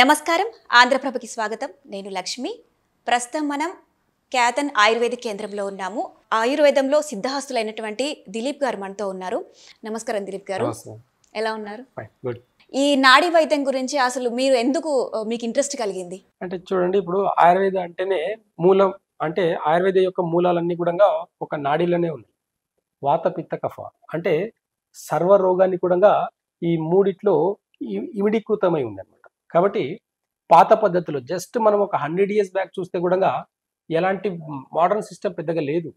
నమస్కారం, ఆంధ్రప్రభకి స్వాగతం. నేను లక్ష్మి. ప్రస్తుతం మనం క్యాతన్ ఆయుర్వేదిక్ కేంద్రంలో ఉన్నాము. ఆయుర్వేదంలో సిద్ధహస్తులైనటువంటి దిలీప్ గారు మనతో ఉన్నారు. నమస్కారం దిలీప్ గారు, ఎలా ఉన్నారు? ఈ నాడీ వైద్యం గురించి అసలు మీరు ఎందుకు మీకు ఇంట్రెస్ట్ కలిగింది? అంటే చూడండి, ఇప్పుడు ఆయుర్వేద అంటేనే మూలం, అంటే ఆయుర్వేద యొక్క మూలాలన్నీ కూడా ఒక నాడీలోనే ఉన్నాయి. వాత పిత్త కఫ అంటే సర్వ రోగాన్ని కూడా ఈ మూడిట్లో ఇమిడీకృతమై ఉంది అనమాట. కాబట్టి పాత పద్ధతిలో జస్ట్ మనం ఒక 100 years బ్యాక్ చూస్తే కూడా ఎలాంటి మోడర్న్ సిస్టమ్ పెద్దగా లేదు.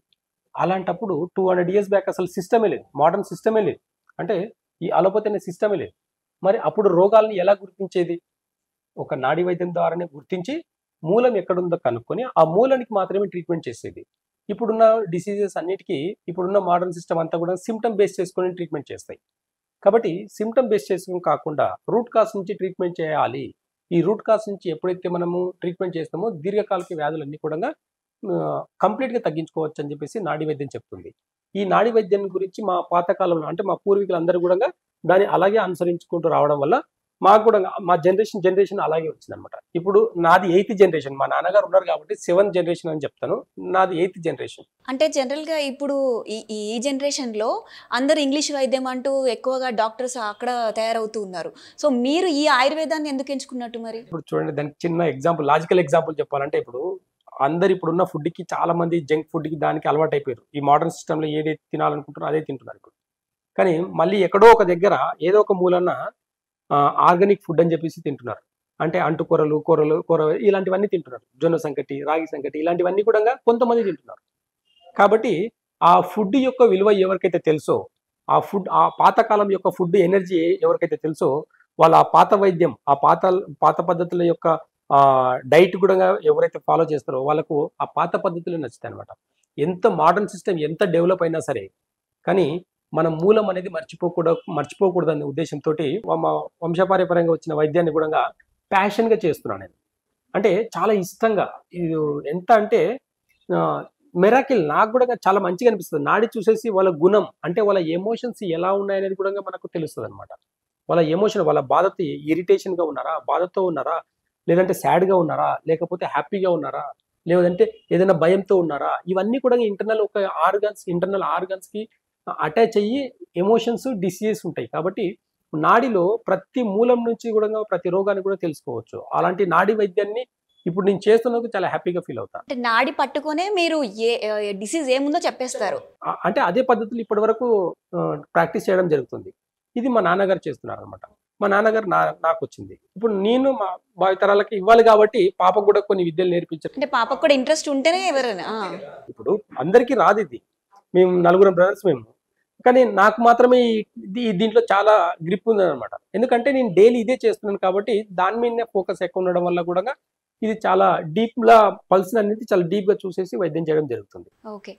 అలాంటప్పుడు 200 years బ్యాక్ అసలు సిస్టమే లేదు, మోడర్న్ సిస్టమే లేదు, అంటే ఈ అలోపతి అనే సిస్టమే లేదు. మరి అప్పుడు రోగాల్ని ఎలా గుర్తించేది? ఒక నాడీ వైద్యం ద్వారానే గుర్తించి మూలం ఎక్కడుందో కనుక్కొని ఆ మూలానికి మాత్రమే ట్రీట్మెంట్ చేసేది. ఇప్పుడున్న డిసీజెస్ అన్నిటికీ ఇప్పుడున్న మోడర్న్ సిస్టమ్ అంతా కూడా సిమ్టమ్ బేస్ చేసుకొని ట్రీట్మెంట్ చేస్తాయి. కాబట్టి సిమ్టమ్ బేస్ చేసుకుని కాకుండా రూట్ కాజ్ నుంచి ట్రీట్మెంట్ చేయాలి. ఈ రూట్ కాజ్ నుంచి ఎప్పుడైతే మనము ట్రీట్మెంట్ చేస్తామో దీర్ఘకాలిక వ్యాధులన్నీ కూడా కంప్లీట్గా తగ్గించుకోవచ్చు అని చెప్పేసి నాడీ వైద్యం చెప్తుంది. ఈ నాడీ వైద్యం గురించి మా పాతకాలంలో అంటే మా పూర్వీకులందరూ కూడా దాన్ని అలాగే అనుసరించుకుంటూ రావడం వల్ల మాకు కూడా మా జనరేషన్ అలాగే వచ్చిందనమాట. ఇప్పుడు నాది 8th జనరేషన్. మా నాన్నగారు ఉన్నారు కాబట్టి 7th జనరేషన్ అని చెప్తాను, నాది 8th జనరేషన్. అంటే జనరల్గా ఇప్పుడు ఈ జనరేషన్లో అందరు ఇంగ్లీష్ వైద్యం అంటూ ఎక్కువగా డాక్టర్స్ అక్కడ తయారవుతూ ఉన్నారు. సో మీరు ఈ ఆయుర్వేదాన్ని ఎందుకు ఎంచుకున్నట్టు మరి? ఇప్పుడు చూడండి, దానికి చిన్న ఎగ్జాంపుల్, లాజికల్ ఎగ్జాంపుల్ చెప్పాలంటే, ఇప్పుడు అందరు ఇప్పుడున్న ఫుడ్కి చాలా మంది జంక్ ఫుడ్కి దానికి అలవాటు అయిపోయారు. ఈ మోడర్న్ సిస్టంలో ఏదైతే తినాలనుకుంటారో అదే తింటున్నారు ఇప్పుడు. కానీ మళ్ళీ ఎక్కడో ఒక దగ్గర ఏదో ఒక మూలన ఆర్గానిక్ ఫుడ్ అని చెప్పేసి తింటున్నారు. అంటే అంటుకూరలు, కూర ఇలాంటివన్నీ తింటున్నారు. జొన్న సంకటి, రాగి సంకటి ఇలాంటివన్నీ కూడా కొంతమంది తింటున్నారు. కాబట్టి ఆ ఫుడ్ యొక్క విలువ ఎవరికైతే తెలుసో, ఆ పాతకాలం యొక్క ఫుడ్ ఎనర్జీ ఎవరికైతే తెలుసో, వాళ్ళు ఆ పాత వైద్యం, ఆ పాత పద్ధతుల యొక్క డైట్ కూడా ఎవరైతే ఫాలో చేస్తారో వాళ్ళకు ఆ పాత పద్ధతులు నచ్చుతాయి అనమాట. ఎంత మోడర్న్ సిస్టమ్ ఎంత డెవలప్ అయినా సరే, కానీ మన మూలం అనేది మర్చిపోకూడదు అనే ఉద్దేశంతో మా వంశపారంపర్యంగా వచ్చిన వైద్యాన్ని కూడా ప్యాషన్గా చేస్తున్నాను నేను. అంటే చాలా ఇష్టంగా. ఇది ఎంత అంటే మెరాకిల్ నాకు కూడా చాలా మంచిగా అనిపిస్తుంది. నాడి చూసేసి వాళ్ళ గుణం, అంటే వాళ్ళ ఎమోషన్స్ ఎలా ఉన్నాయనేది కూడా మనకు తెలుస్తుంది అనమాట. వాళ్ళ ఎమోషన్, వాళ్ళ బాధతో ఇరిటేషన్గా ఉన్నారా, బాధతో ఉన్నారా, లేదంటే సాడ్గా ఉన్నారా, లేకపోతే హ్యాపీగా ఉన్నారా, లేదంటే ఏదైనా భయంతో ఉన్నారా, ఇవన్నీ కూడా ఇంటర్నల్ ఆర్గన్స్కి అటాచ్ అయ్యి ఎమోషన్స్, డిసీజెస్ ఉంటాయి. కాబట్టి నాడిలో ప్రతి మూలం నుంచి కూడా ప్రతి రోగాన్ని కూడా తెలుసుకోవచ్చు. అలాంటి నాడి వైద్యాన్ని ఇప్పుడు నేను చేస్తున్నందుకు చాలా హ్యాపీగా ఫీల్ అవుతాను. అంటే నాడి పట్టుకొనే మీరు ఏ డిసీజ్ ఏముందో చెప్పేస్తారు. అంటే అదే పద్ధతులు ఇప్పటి వరకు ప్రాక్టీస్ చేయడం జరుగుతుంది. ఇది మా నాన్నగారు చేస్తున్నారు అనమాట. మా నాన్నగారు నాకు వచ్చింది. ఇప్పుడు నేను మా భావితరాలకి ఇవ్వాలి కాబట్టి పాపకు కూడా కొన్ని విద్యలు నేర్పించారు. అంటే పాపకు కూడా ఇంట్రెస్ట్ ఉంటేనే ఎవరైనా. ఇప్పుడు అందరికీ రాదు ఇది. మేము 4 బ్రదర్స్ మేము. కానీ నాకు మాత్రమే దీంట్లో చాలా గ్రిప్ ఉందన్నమాట. ఎందుకంటే నేను డైలీ ఇదే చేస్తున్నాను కాబట్టి దాని మీదనే ఫోకస్ ఎక్కువ ఉండడం వల్ల కూడా ఇది చాలా డీప్గా పల్స్ అనేది చాలా డీప్గా చూసేసి వైద్యం చేయడం జరుగుతుంది. ఓకే,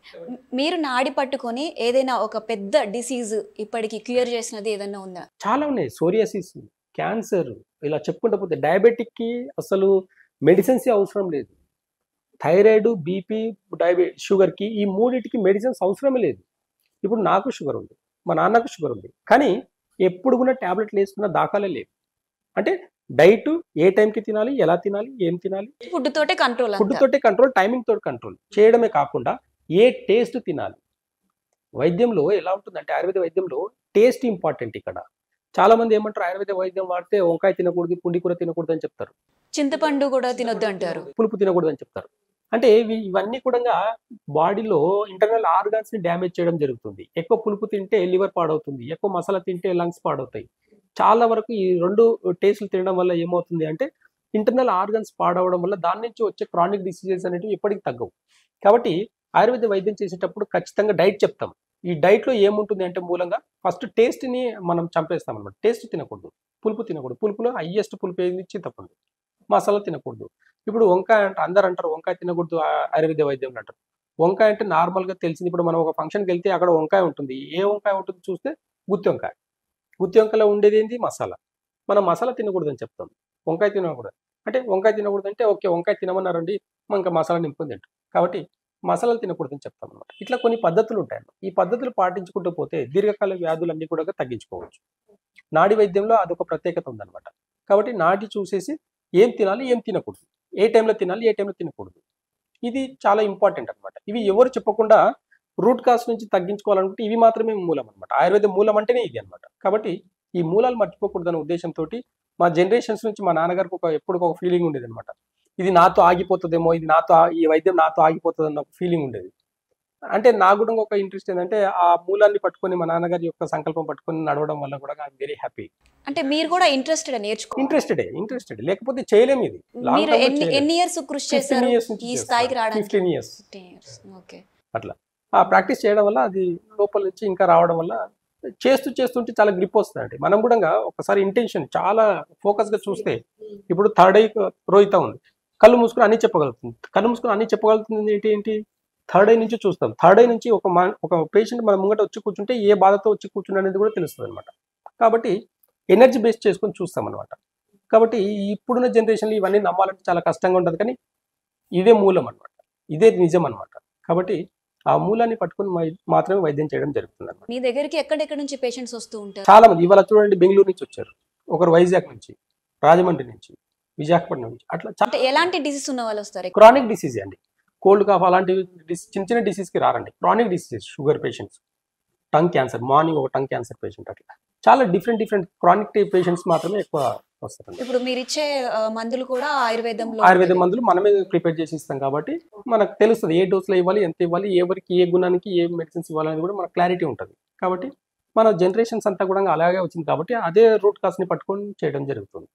మీరు నాడి పట్టుకొని ఏదైనా ఒక పెద్ద డిసీజ్ ఇప్పటికి క్లియర్ చేసినది ఏదైనా ఉందా? చాలా ఉన్నాయి. సోరియాసిస్, క్యాన్సర్, ఇలా చెప్పుకుంటూ పోతే డయాబెటిక్కి అసలు మెడిసిన్స్ అవసరం లేదు. థైరాయిడ్, బీపీ, డయాబెటిస్, షుగర్కి ఈ మూడింటికి మెడిసిన్స్ అవసరమే లేదు. ఇప్పుడు నాకు షుగర్ ఉంది, మా నాన్నకు షుగర్ ఉంది, కానీ ఎప్పుడు కూడా ట్యాబ్లెట్లు వేసుకున్న దాఖలే లేవు. అంటే డైట్ ఏ టైంకి తినాలి, ఎలా తినాలి, ఏం తినాలి, ఫుడ్ తోటే కంట్రోల్, టైమింగ్ తోటి కంట్రోల్ చేయడమే కాకుండా ఏ టేస్ట్ తినాలి. వైద్యంలో ఎలా ఉంటుందంటే ఆయుర్వేద వైద్యంలో టేస్ట్ ఇంపార్టెంట్. ఇక్కడ చాలా మంది ఏమంటారు, ఆయుర్వేద వైద్యం వాడితే వంకాయ తినకూడదు, పుండికూర తినకూడదు అని చెప్తారు, చింతపండు కూడా తినొద్దు అంటారు, పులుపు తినకూడదు అని చెప్తారు. అంటే ఇవన్నీ కూడా బాడీలో ఇంటర్నల్ ఆర్గాన్స్ ని డ్యామేజ్ చేయడం జరుగుతుంది. ఎక్కువ పులుపు తింటే లివర్ పాడవుతుంది, ఎక్కువ మసాలా తింటే లంగ్స్ పాడవుతాయి. చాలా వరకు ఈ 2 టేస్టులు తినడం వల్ల ఏమవుతుంది అంటే ఇంటర్నల్ ఆర్గన్స్ పాడవడం వల్ల దాని నుంచి వచ్చే క్రానిక్ డిసీజెస్ అనేవి ఎప్పటికీ తగ్గవు. కాబట్టి ఆయుర్వేద వైద్యం చేసేటప్పుడు ఖచ్చితంగా డైట్ చెప్తాం. ఈ డైట్లో ఏముంటుంది అంటే మూలంగా ఫస్ట్ టేస్ట్ని మనం చంపేస్తాం అనమాట. టేస్ట్ తినకూడదు, పులుపు తినకూడదు. పులుపులో హైయెస్ట్ పులుపు ఏది, చింతపండు. మసాలా తినకూడదు. ఇప్పుడు వంకాయ అంటే అందరు అంటారు వంకాయ తినకూడదు ఆయుర్వేద వైద్యంలో అంటారు. వంకాయ అంటే నార్మల్గా తెలిసింది. ఇప్పుడు మనం ఒక ఫంక్షన్కి వెళ్తే అక్కడ వంకాయ ఉంటుంది. ఏ వంకాయ ఉంటుంది చూస్తే గుత్తి వంకాయ. గుత్తి వంకాయలో ఉండేది ఏంటి, మసాలా. మనం మసాలా తినకూడదు అని చెప్తాం, వంకాయ తినకూడదు. అంటే వంకాయ తినకూడదు అంటే ఓకే వంకాయ తినమన్నారండి, ఇంకా మసాలా నింపుకొని తింటాం. కాబట్టి మసాలాలు తినకూడదని చెప్తాం అనమాట. ఇట్లా కొన్ని పద్ధతులు ఉంటాయి. ఈ పద్ధతులు పాటించుకుంటూ పోతే దీర్ఘకాల వ్యాధులన్నీ కూడా తగ్గించుకోవచ్చు. నాడి వైద్యంలో అదొక ప్రత్యేకత ఉందన్నమాట. కాబట్టి నాడి చూసేసి ఏం తినాలి, ఏం తినకూడదు, ఏ టైంలో తినాలి, ఏ టైంలో తినకూడదు, ఇది చాలా ఇంపార్టెంట్ అనమాట. ఇవి ఎవరు చెప్పకుండా రూట్ కాజ్ నుంచి తగ్గించుకోవాలనుకుంటే ఇవి మాత్రమే మూలం అనమాట. ఆయుర్వేద మూలం అంటేనే ఇది అనమాట. కాబట్టి ఈ మూలాలు మర్చిపోకూడదనే ఉద్దేశంతో మా జనరేషన్స్ నుంచి మా నాన్నగారికి ఎప్పుడు ఒక ఫీలింగ్ ఉండేది అనమాట. ఇది నాతో ఆగిపోతుందేమో, ఇది ఈ వైద్యం నాతో ఆగిపోతుంది అన్న ఒక ఫీలింగ్ ఉండేది. అంటే నాకు కూడా ఒక ఇంట్రెస్ట్ ఏంటంటే ఆ మూలాన్ని పట్టుకొని మా నాన్నగారి యొక్క సంకల్పం పట్టుకొని నడవడం వల్ల కూడా ఐఎమ్ వెరీ హ్యాపీ. అంటే మీరు కూడా ఇంట్రెస్టెడ్ లేకపోతే చేయలేము. ఇది మీరు ఎన్ని ఇయర్స్ కృషి చేశారు ఈ స్థాయికి రావడానికి? 15 years. ఓకే. అట్లా ఆ ప్రాక్టీస్ చేయడం వల్ల అది లోపల నుంచి ఇంకా రావడం వల్ల చేస్తుంటే చాలా గ్రిప్ వస్తుందండి. మనం కూడా ఒకసారి ఇంటెన్షన్ చాలా ఫోకస్ గా చూస్తే ఇప్పుడు థర్డ్ ఐ రోహిత ఉంది, కళ్ళు మూసుకుని అన్ని చెప్పగలుగుతుంది. ఏంటి థర్డ్ ఐ నుంచి చూస్తాం. థర్డ్ ఐ నుంచి ఒక పేషెంట్ మన ముంగట వచ్చి కూర్చుంటే ఏ బాధతో వచ్చి కూర్చుంటే అనేది కూడా తెలుస్తుంది అనమాట. కాబట్టి ఎనర్జీ బేస్ చేసుకొని చూస్తాం అనమాట. కాబట్టి ఇప్పుడున్న జనరేషన్లో ఇవన్నీ నమ్మాలంటే చాలా కష్టంగా ఉంటుంది, కానీ ఇదే మూలం అనమాట, ఇదే నిజం అనమాట. కాబట్టి ఆ మూలాన్ని పట్టుకొని మాత్రమే వైద్యం చేయడం జరుగుతుంది అనమాట. మీ దగ్గరికి ఎక్కడెక్కడ నుంచి పేషెంట్స్ వస్తూ ఉంటారు? చాలా మంది ఇవాళ చూడండి, బెంగళూరు నుంచి వచ్చారు, ఒకరు వైజాగ్ నుంచి, రాజమండ్రి నుంచి, విశాఖపట్నం నుంచి, అట్లా అంటే ఎలాంటి డిసీజ్ ఉన్న వాళ్ళు వస్తారు? క్రానిక్ డిసీజ్ అండి, కోల్డ్ కాఫ్ అలాంటి చిన్న డిసీజ్కి రారండి. Chronic diseases, sugar patients, tongue cancer, morning ఒక టంగ్ క్యాన్సర్ పేషెంట్, అట్లా చాలా డిఫరెంట్ క్రానిక్ పేషెంట్స్ మాత్రమే ఎక్కువ వస్తారు. ఇప్పుడు మీరు ఇచ్చే మందులు కూడా ఆయుర్వేద మందులు మనమే ప్రిపేర్ చేసి ఇస్తాం కాబట్టి మనకు తెలుస్తుంది ఏ డోస్లో ఇవ్వాలి, ఎంత ఇవ్వాలి, ఎవరికి ఏ గుణానికి ఏ మెడిసిన్స్ ఇవ్వాలని కూడా మనకు క్లారిటీ ఉంటుంది. కాబట్టి మన జనరేషన్స్ అంతా కూడా అలాగే వచ్చింది కాబట్టి అదే రూట్ కాస్ని పట్టుకొని చేయడం జరుగుతుంది.